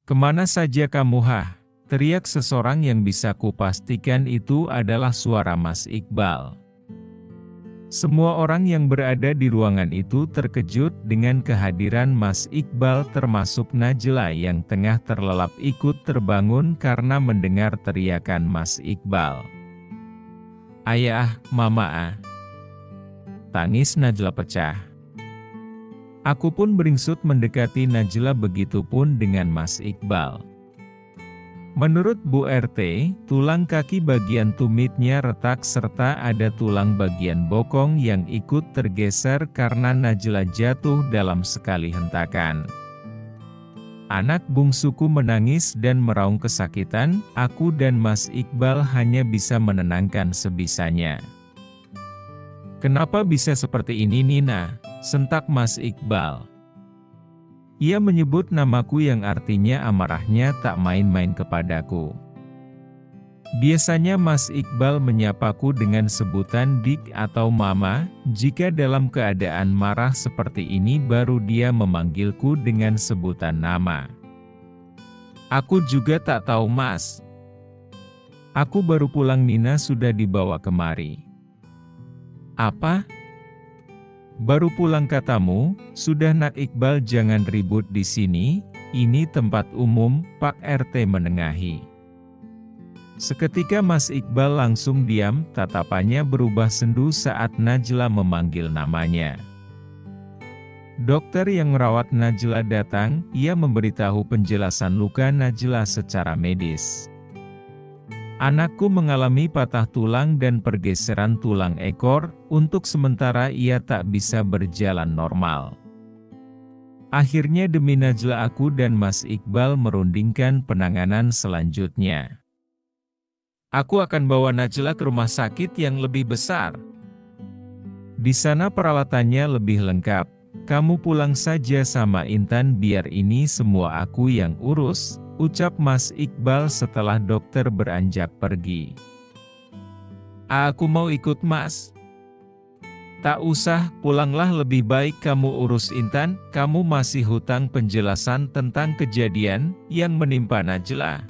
Kemana saja kamu hah? Teriak seseorang yang bisa kupastikan itu adalah suara Mas Iqbal. Semua orang yang berada di ruangan itu terkejut dengan kehadiran Mas Iqbal, termasuk Najla yang tengah terlelap ikut terbangun karena mendengar teriakan Mas Iqbal. "Ayah, mama ah!" Tangis Najla pecah. Aku pun beringsut mendekati Najla, begitupun dengan Mas Iqbal. Menurut Bu RT, tulang kaki bagian tumitnya retak serta ada tulang bagian bokong yang ikut tergeser karena Najla jatuh dalam sekali hentakan. Anak bungsuku menangis dan meraung kesakitan. Aku dan Mas Iqbal hanya bisa menenangkan sebisanya. "Kenapa bisa seperti ini, Nina?" sentak Mas Iqbal. Ia menyebut namaku yang artinya amarahnya tak main-main kepadaku. Biasanya Mas Iqbal menyapaku dengan sebutan Dik atau Mama. Jika dalam keadaan marah seperti ini baru dia memanggilku dengan sebutan nama. "Aku juga tak tahu, Mas. Aku baru pulang, Nina sudah dibawa kemari." "Apa? Baru pulang katamu?" "Sudah nak Iqbal, jangan ribut di sini, ini tempat umum," Pak RT menengahi. Seketika Mas Iqbal langsung diam, tatapannya berubah sendu saat Najla memanggil namanya. Dokter yang merawat Najla datang, ia memberitahu penjelasan luka Najla secara medis. "Anakku mengalami patah tulang dan pergeseran tulang ekor, untuk sementara ia tak bisa berjalan normal." Akhirnya demi Najla aku dan Mas Iqbal merundingkan penanganan selanjutnya. "Aku akan bawa Najla ke rumah sakit yang lebih besar. Di sana peralatannya lebih lengkap. Kamu pulang saja sama Intan, biar ini semua aku yang urus," ucap Mas Iqbal setelah dokter beranjak pergi. "Aku mau ikut, Mas." "Tak usah, pulanglah, lebih baik kamu urus Intan, kamu masih hutang penjelasan tentang kejadian yang menimpa Najla."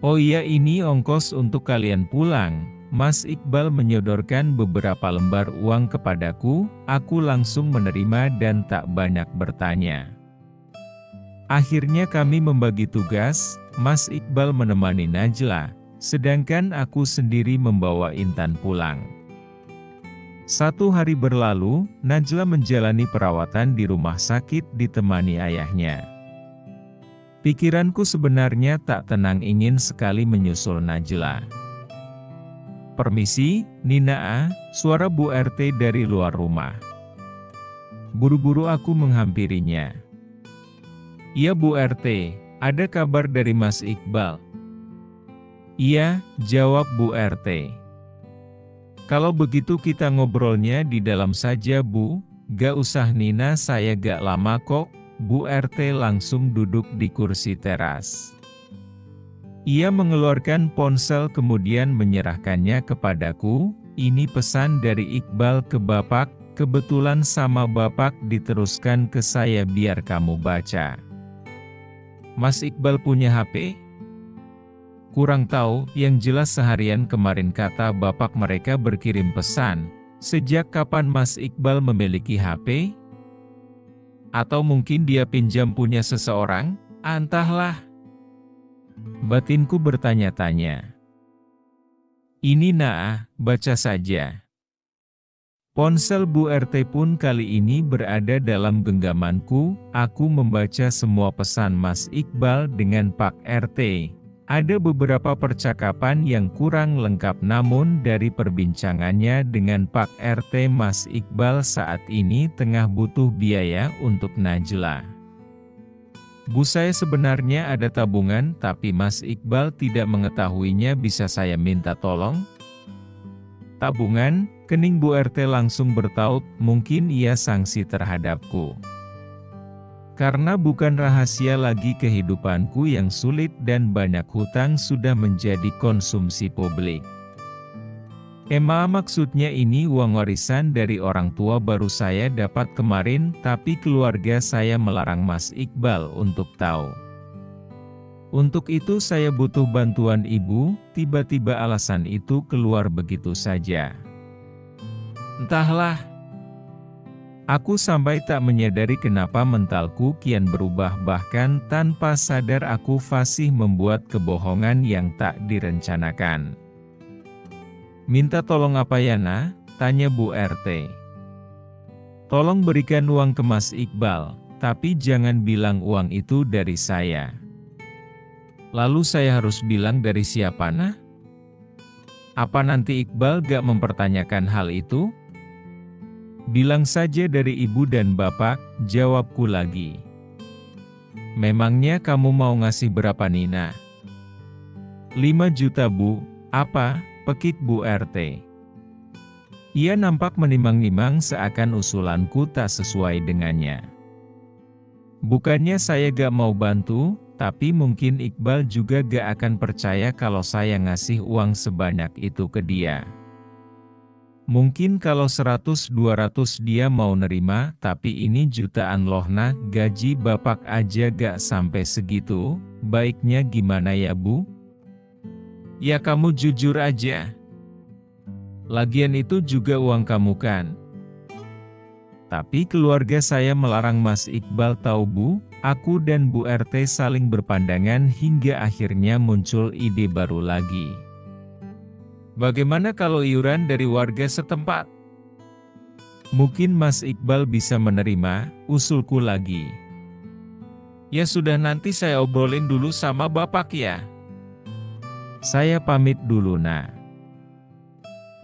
"Oh iya, ini ongkos untuk kalian pulang." Mas Iqbal menyodorkan beberapa lembar uang kepadaku. Aku langsung menerima dan tak banyak bertanya. Akhirnya kami membagi tugas. Mas Iqbal menemani Najla, sedangkan aku sendiri membawa Intan pulang. 1 hari berlalu, Najla menjalani perawatan di rumah sakit ditemani ayahnya. Pikiranku sebenarnya tak tenang, ingin sekali menyusul Najla. "Permisi, Nina ah," suara Bu RT dari luar rumah. Buru-buru aku menghampirinya. "Iya Bu RT, ada kabar dari Mas Iqbal?" "Iya," jawab Bu RT. "Kalau begitu kita ngobrolnya di dalam saja Bu." "Gak usah Nina, saya gak lama kok." Bu RT langsung duduk di kursi teras. Ia mengeluarkan ponsel kemudian menyerahkannya kepadaku. "Ini pesan dari Iqbal ke Bapak, kebetulan sama Bapak diteruskan ke saya biar kamu baca." "Mas Iqbal punya HP?" "Kurang tahu, yang jelas seharian kemarin kata Bapak mereka berkirim pesan." "Sejak kapan Mas Iqbal memiliki HP? Atau mungkin dia pinjam punya seseorang?" "Entahlah." Batinku bertanya-tanya. "Ini Nah, baca saja." Ponsel Bu RT pun kali ini berada dalam genggamanku. Aku membaca semua pesan Mas Iqbal dengan Pak RT. Ada beberapa percakapan yang kurang lengkap, namun dari perbincangannya dengan Pak RT, Mas Iqbal saat ini tengah butuh biaya untuk Najla. "Bu, saya sebenarnya ada tabungan, tapi Mas Iqbal tidak mengetahuinya, bisa saya minta tolong?" "Tabungan?" Kening Bu RT langsung bertaut, mungkin ia sanksi terhadapku. Karena bukan rahasia lagi kehidupanku yang sulit dan banyak hutang sudah menjadi konsumsi publik. Maksudnya ini uang warisan dari orang tua baru saya dapat kemarin, tapi keluarga saya melarang Mas Iqbal untuk tahu." Untuk itu saya butuh bantuan ibu." Tiba-tiba alasan itu keluar begitu saja. Entahlah. Aku sampai tak menyadari kenapa mentalku kian berubah, bahkan tanpa sadar aku fasih membuat kebohongan yang tak direncanakan. "Minta tolong apa ya, Nak?" tanya Bu RT. "Tolong berikan uang ke Mas Iqbal, tapi jangan bilang uang itu dari saya." "Lalu saya harus bilang dari siapa, Nak? Apa nanti Iqbal gak mempertanyakan hal itu?" "Bilang saja dari ibu dan bapak," jawabku lagi. "Memangnya kamu mau ngasih berapa, Nina?" "5 juta, Bu." "Apa?" pekik Bu RT. Ia nampak menimang-nimang seakan usulanku tak sesuai dengannya. "Bukannya saya gak mau bantu, tapi mungkin Iqbal juga gak akan percaya kalau saya ngasih uang sebanyak itu ke dia. Mungkin kalau 100-200 dia mau nerima, tapi ini jutaan loh, Nah, gaji bapak aja gak sampai segitu. Baiknya gimana ya, Bu?" "Ya kamu jujur aja. Lagian itu juga uang kamu kan?" "Tapi keluarga saya melarang Mas Iqbal tahu, Bu." Aku dan Bu RT saling berpandangan hingga akhirnya muncul ide baru lagi. "Bagaimana kalau iuran dari warga setempat? Mungkin Mas Iqbal bisa menerima," usulku lagi. "Ya sudah, nanti saya obrolin dulu sama bapak ya. Saya pamit dulu, Nak."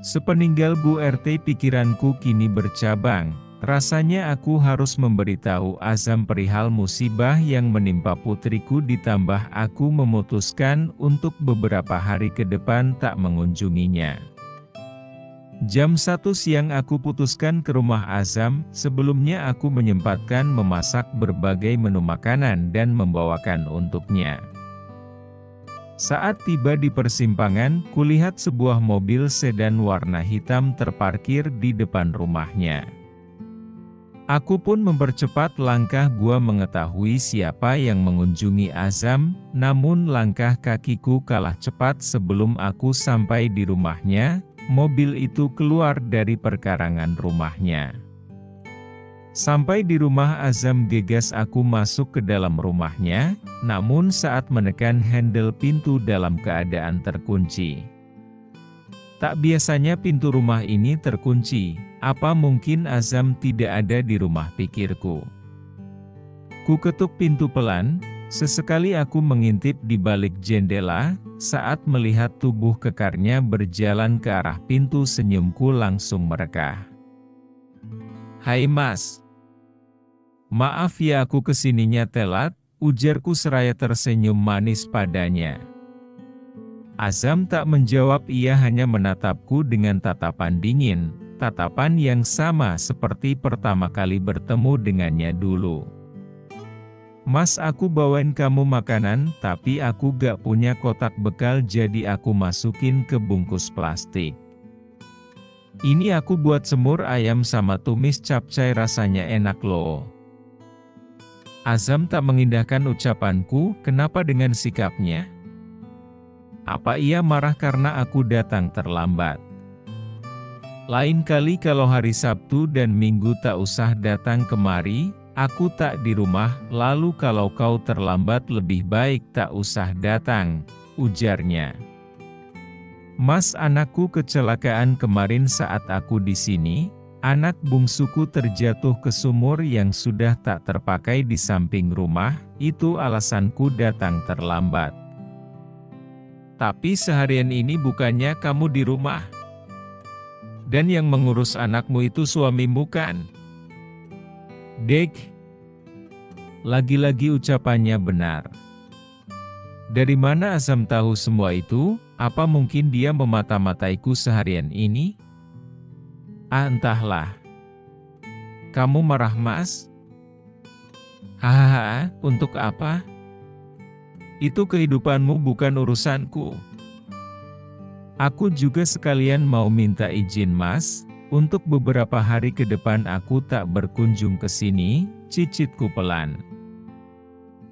Sepeninggal Bu RT pikiranku kini bercabang. Rasanya aku harus memberitahu Azam perihal musibah yang menimpa putriku, ditambah aku memutuskan untuk beberapa hari ke depan tak mengunjunginya. Jam 1 siang aku putuskan ke rumah Azam. Sebelumnya aku menyempatkan memasak berbagai menu makanan dan membawakan untuknya. Saat tiba di persimpangan, kulihat sebuah mobil sedan warna hitam terparkir di depan rumahnya. Aku pun mempercepat langkah gua mengetahui siapa yang mengunjungi Azam, namun langkah kakiku kalah cepat sebelum aku sampai di rumahnya. Mobil itu keluar dari perkarangan rumahnya. Sampai di rumah Azam gegas aku masuk ke dalam rumahnya, namun saat menekan handle pintu dalam keadaan terkunci. Tak biasanya pintu rumah ini terkunci, apa mungkin Azam tidak ada di rumah, pikirku. Ku ketuk pintu pelan, sesekali aku mengintip di balik jendela, saat melihat tubuh kekarnya berjalan ke arah pintu senyumku langsung merekah. "Hai Mas. Maaf ya aku kesininya telat," ujarku seraya tersenyum manis padanya. Azam tak menjawab, ia hanya menatapku dengan tatapan dingin, tatapan yang sama seperti pertama kali bertemu dengannya dulu. "Mas, aku bawain kamu makanan, tapi aku gak punya kotak bekal jadi aku masukin ke bungkus plastik. Ini aku buat semur ayam sama tumis capcay, rasanya enak loh." Azam tak mengindahkan ucapanku. Kenapa dengan sikapnya? Apa ia marah karena aku datang terlambat? "Lain kali kalau hari Sabtu dan Minggu tak usah datang kemari, aku tak di rumah, lalu kalau kau terlambat lebih baik tak usah datang," ujarnya. "Mas, anakku kecelakaan kemarin saat aku di sini. Anak bungsuku terjatuh ke sumur yang sudah tak terpakai di samping rumah, itu alasanku datang terlambat." "Tapi seharian ini bukannya kamu di rumah? Dan yang mengurus anakmu itu suamimu kan?" Dek. Lagi-lagi ucapannya benar. Dari mana Azam tahu semua itu? Apa mungkin dia memata-mataiku seharian ini? Entahlah. "Kamu marah, Mas?" "Hahaha, untuk apa? Itu kehidupanmu, bukan urusanku. Aku juga sekalian mau minta izin, Mas, untuk beberapa hari ke depan aku tak berkunjung ke sini," cicitku pelan.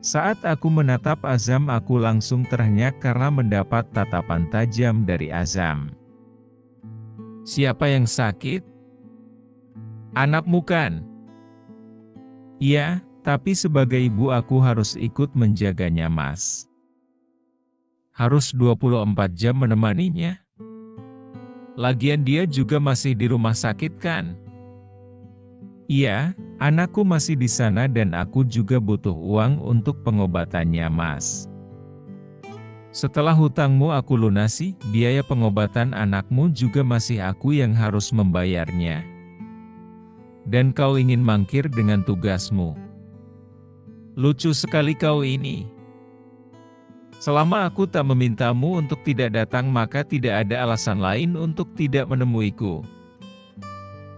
Saat aku menatap Azam, aku langsung terhenyak karena mendapat tatapan tajam dari Azam. "Siapa yang sakit? Anakmu kan?" "Iya, tapi sebagai ibu aku harus ikut menjaganya, Mas. Harus 24 jam menemaninya. Lagian dia juga masih di rumah sakit kan?" "Iya, anakku masih di sana dan aku juga butuh uang untuk pengobatannya, Mas. Setelah hutangmu aku lunasi, biaya pengobatan anakmu juga masih aku yang harus membayarnya. Dan kau ingin mangkir dengan tugasmu. Lucu sekali kau ini. Selama aku tak memintamu untuk tidak datang, maka tidak ada alasan lain untuk tidak menemuiku.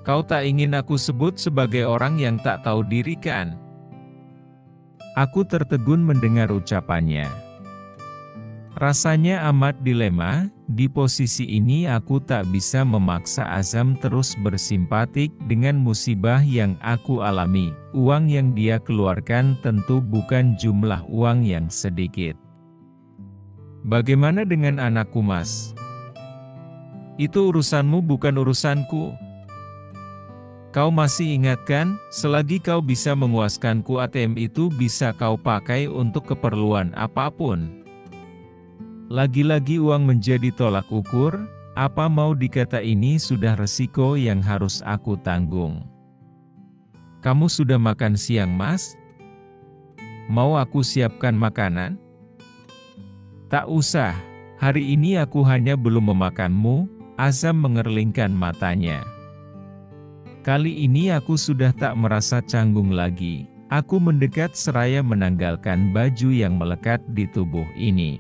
Kau tak ingin aku sebut sebagai orang yang tak tahu diri kan?" Aku tertegun mendengar ucapannya. Rasanya amat dilema. Di posisi ini aku tak bisa memaksa Azam terus bersimpatik dengan musibah yang aku alami. Uang yang dia keluarkan tentu bukan jumlah uang yang sedikit. "Bagaimana dengan anakku, Mas?" "Itu urusanmu, bukan urusanku. Kau masih ingat kan, selagi kau bisa menguaskanku, ATM itu bisa kau pakai untuk keperluan apapun. Lagi-lagi uang menjadi tolak ukur, apa mau dikata ini sudah resiko yang harus aku tanggung." "Kamu sudah makan siang, Mas? Mau aku siapkan makanan?" "Tak usah, hari ini aku hanya belum memakanmu." Azam mengerlingkan matanya. Kali ini aku sudah tak merasa canggung lagi. Aku mendekat seraya menanggalkan baju yang melekat di tubuh ini.